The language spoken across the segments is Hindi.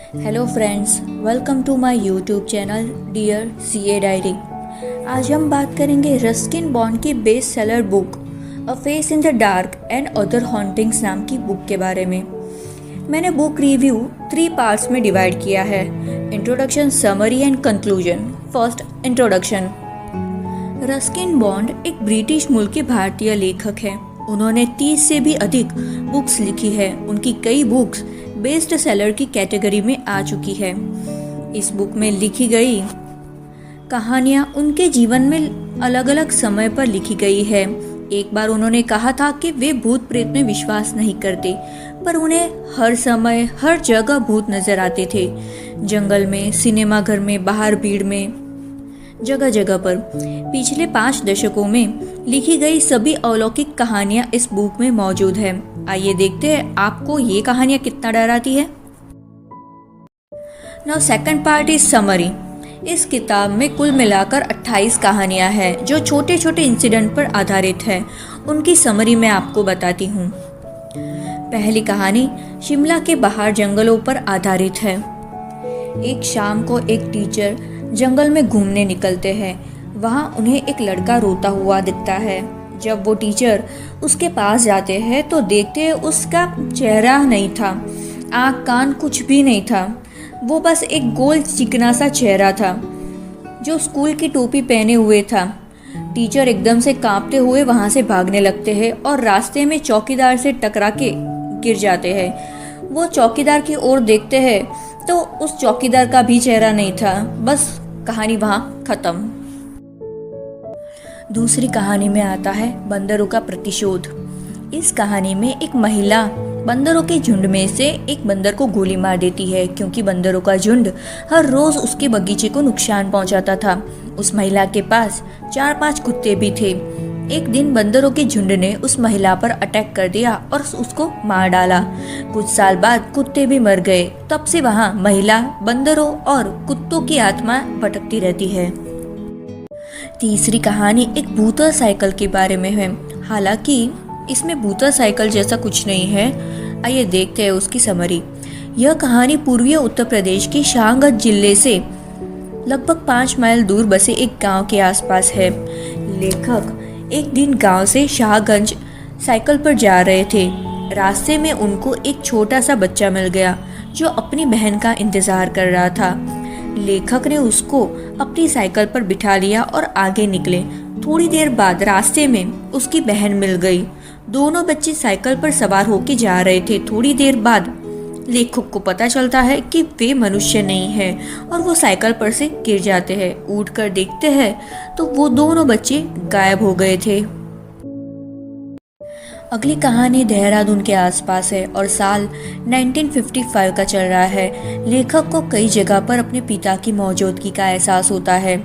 Hello friends, welcome to my YouTube channel dear CA diary. आज हम बात करेंगे रस्किन बॉन्ड की best seller book a face in the dark and other hauntings नाम की बुक के बारे में। मैंने बुक रिव्यू 3 पार्ट्स में डिवाइड किया है: introduction, summary and conclusion. First, introduction. Ruskin Bond एक ब्रिटिश मूल के भारतीय लेखक हैं। उन्होंने 30 से भी अधिक बुक्स लिखी है। उनकी कई बुक्स बेस्ट सेलर की कैटेगरी में आ चुकी है। इस बुक में लिखी गई कहानियाँ उनके जीवन में अलग अलग समय पर लिखी गई है। एक बार उन्होंने कहा था कि वे भूत प्रेत में विश्वास नहीं करते, पर उन्हें हर समय हर जगह भूत नजर आते थे। जंगल में, सिनेमा घर में, बाहर भीड़ में, जगह जगह पर। पिछले 5 दशकों में लिखी गई सभी अलौकिक कहानियां इस बुक में मौजूद है। आइए देखते हैं आपको ये कहानियां कितना डराती है। Now second part is summary. इस किताब में कुल मिलाकर 28 कहानियां हैं जो छोटे छोटे इंसिडेंट पर आधारित है। उनकी समरी मैं आपको बताती हूँ। पहली कहानी शिमला के बाहर जंगलों पर आधारित है। एक शाम को एक टीचर जंगल में घूमने निकलते हैं। वहाँ उन्हें एक लड़का रोता हुआ दिखता है। जब वो टीचर उसके पास जाते हैं तो देखते हैं उसका चेहरा नहीं था, आँख कान कुछ भी नहीं था। वो बस एक गोल चिकना सा चेहरा था जो स्कूल की टोपी पहने हुए था। टीचर एकदम से कांपते हुए वहाँ से भागने लगते हैं और रास्ते में चौकीदार से टकरा के गिर जाते हैं। वो चौकीदार की ओर देखते हैं तो उस चौकीदार का भी चेहरा नहीं था। बस कहानी वहाँ खत्म। दूसरी कहानी में आता है बंदरों का प्रतिशोध। इस कहानी में एक महिला बंदरों के झुंड में से एक बंदर को गोली मार देती है, क्योंकि बंदरों का झुंड हर रोज उसके बगीचे को नुकसान पहुंचाता था। उस महिला के पास 4-5 कुत्ते भी थे। एक दिन बंदरों के झुंड ने उस महिला पर अटैक कर दिया और उसको मार डाला। कुछ साल बाद कुत्ते भी मर गए। तब से वहाँ महिला, बंदरों और कुत्तों की आत्मा भटकती रहती है। तीसरी कहानी एक भूतल साइकिल के बारे में है। हालांकि इसमें भूतल साइकिल जैसा कुछ नहीं है। आइए देखते हैं उसकी समरी। यह कहानी पूर्वी उत्तर प्रदेश के शाहगंज जिले से लगभग 5 माइल दूर बसे एक गांव के आसपास है। लेखक एक दिन गांव से शाहगंज साइकिल पर जा रहे थे। रास्ते में उनको एक छोटा सा बच्चा मिल गया जो अपनी बहन का इंतजार कर रहा था। लेखक ने उसको अपनी साइकिल पर बिठा लिया और आगे निकले। थोड़ी देर बाद रास्ते में उसकी बहन मिल गई। दोनों बच्चे साइकिल पर सवार होकर जा रहे थे। थोड़ी देर बाद लेखक को पता चलता है कि वे मनुष्य नहीं है और वो साइकिल पर से गिर जाते हैं। उठकर देखते हैं तो वो दोनों बच्चे गायब हो गए थे। अगली कहानी देहरादून के आसपास है और साल 1955 का चल रहा है। लेखक को कई जगह पर अपने पिता की मौजूदगी का एहसास होता है।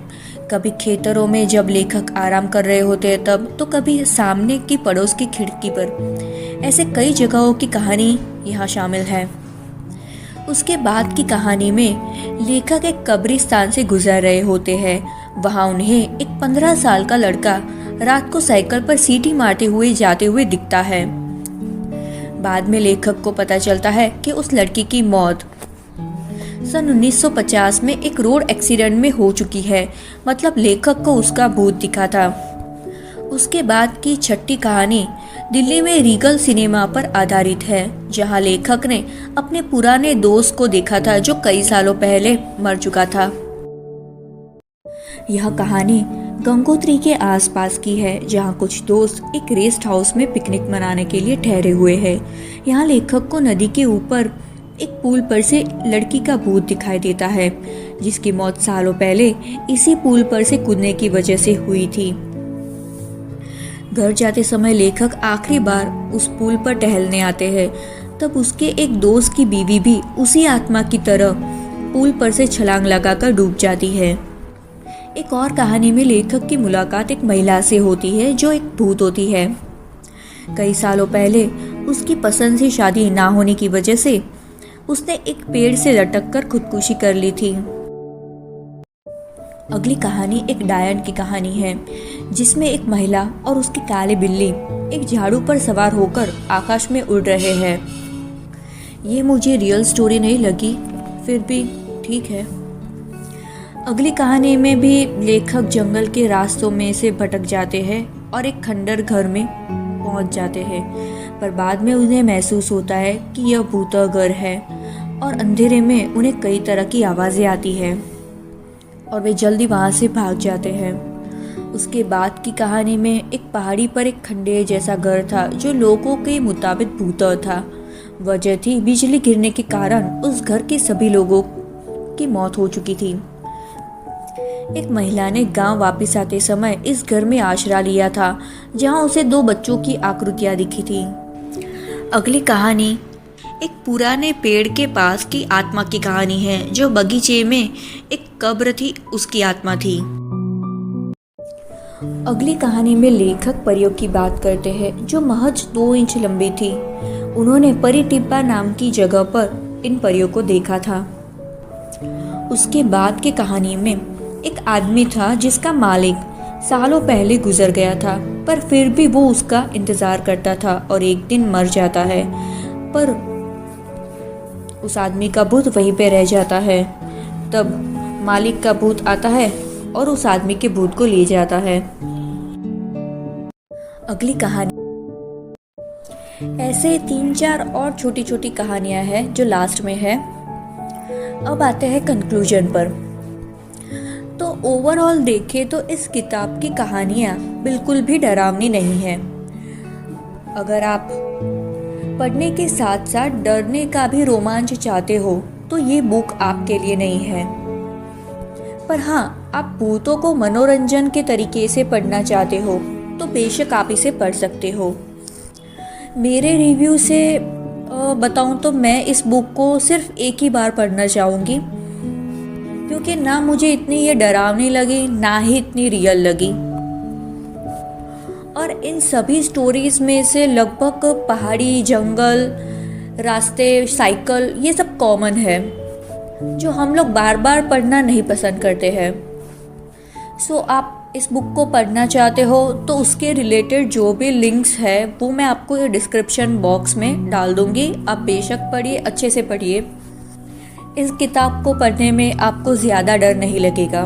कभी खेतरों में जब लेखक आराम कर रहे होते हैं तब, तो कभी सामने की पड़ोस की खिड़की पर। ऐसे कई जगहों की कहानी यहाँ शामिल है। उसके बाद की कहानी में लेखक एक कब्रिस्तान से गुजर रहे होते हैं। वहाँ उन्हें एक 15 साल का लड़का रात को साइकिल पर सीटी मारते हुए जाते हुए दिखता है। बाद में लेखक को पता चलता है कि उस लड़की की मौत सन 1950 में एक रोड एक्सीडेंट में हो चुकी है। मतलब लेखक को उसका भूत दिखा था। उसके बाद की छठी कहानी दिल्ली में रीगल सिनेमा पर आधारित है, जहां लेखक ने अपने पुराने दोस्त को देखा था जो कई सालों पहले मर चुका था। यह कहानी गंगोत्री के आसपास की है, जहां कुछ दोस्त एक रेस्ट हाउस में पिकनिक मनाने के लिए ठहरे हुए हैं। यहाँ लेखक को नदी के ऊपर एक पुल पर से लड़की का भूत दिखाई देता है, जिसकी मौत सालों पहले इसी पुल पर से कूदने की वजह से हुई थी। घर जाते समय लेखक आखिरी बार उस पुल पर टहलने आते हैं। तब उसके एक दोस्त की बीवी भी उसी आत्मा की तरह पुल पर से छलांग लगाकर डूब जाती है। एक और कहानी में लेखक की मुलाकात एक महिला से होती है जो एक भूत होती है। कई सालों पहले उसकी पसंद से शादी ना होने की वजह से उसने एक पेड़ से लटककर खुदकुशी कर ली थी। अगली कहानी एक डायन की कहानी है, जिसमें एक महिला और उसकी काली बिल्ली एक झाड़ू पर सवार होकर आकाश में उड़ रहे हैं। ये मुझे रियल स्टोरी नहीं लगी, फिर भी ठीक है। अगली कहानी में भी लेखक जंगल के रास्तों में से भटक जाते हैं और एक खंडर घर में पहुंच जाते हैं, पर बाद में उन्हें महसूस होता है कि यह भूता घर है और अंधेरे में उन्हें कई तरह की आवाज़ें आती हैं और वे जल्दी वहाँ से भाग जाते हैं। उसके बाद की कहानी में एक पहाड़ी पर एक खंडर जैसा घर था जो लोगों के मुताबिक भूता था। वजह थी बिजली गिरने के कारण उस घर के सभी लोगों की मौत हो चुकी थी। एक महिला ने गांव वापस आते समय इस घर में आश्रय लिया था जहां उसे 2 बच्चों की आकृतियां दिखी थी। अगली कहानी एक पुराने पेड़ के पास की आत्मा की कहानी है। जो बगीचे में एक कब्र थी उसकी आत्मा थी। अगली कहानी में लेखक परियों की बात करते हैं जो महज 2 इंच लंबी थी। उन्होंने परी टिब्बा नाम की जगह पर इन परियों को देखा था। उसके बाद की कहानी में एक आदमी था जिसका मालिक सालों पहले गुजर गया था, पर फिर भी वो उसका इंतज़ार करता था और एक दिन मर जाता है, पर उस आदमी का भूत वहीं पे रह जाता है। तब मालिक का भूत आता है और उस आदमी के भूत को ले जाता है। अगली कहानी ऐसे 3-4 और छोटी छोटी कहानियां हैं जो लास्ट में है। अब आते हैं कंक्लूजन पर। तो ओवरऑल देखें तो इस किताब की कहानियाँ बिल्कुल भी डरावनी नहीं है। अगर आप पढ़ने के साथ साथ डरने का भी रोमांच चाहते हो तो ये बुक आपके लिए नहीं है। पर हाँ, आप भूतों को मनोरंजन के तरीके से पढ़ना चाहते हो तो बेशक आप इसे पढ़ सकते हो। मेरे रिव्यू से बताऊं तो मैं इस बुक को सिर्फ एक ही बार पढ़ना चाहूँगी, क्योंकि ना मुझे इतनी ये डरावनी लगी ना ही इतनी रियल लगी। और इन सभी स्टोरीज में से लगभग पहाड़ी, जंगल, रास्ते, साइकिल ये सब कॉमन है जो हम लोग बार बार पढ़ना नहीं पसंद करते हैं। सो आप इस बुक को पढ़ना चाहते हो तो उसके रिलेटेड जो भी लिंक्स है वो मैं आपको ये डिस्क्रिप्शन बॉक्स में डाल दूँगी। आप बेशक पढ़िए, अच्छे से पढ़िए। इस किताब को पढ़ने में आपको ज़्यादा डर नहीं लगेगा।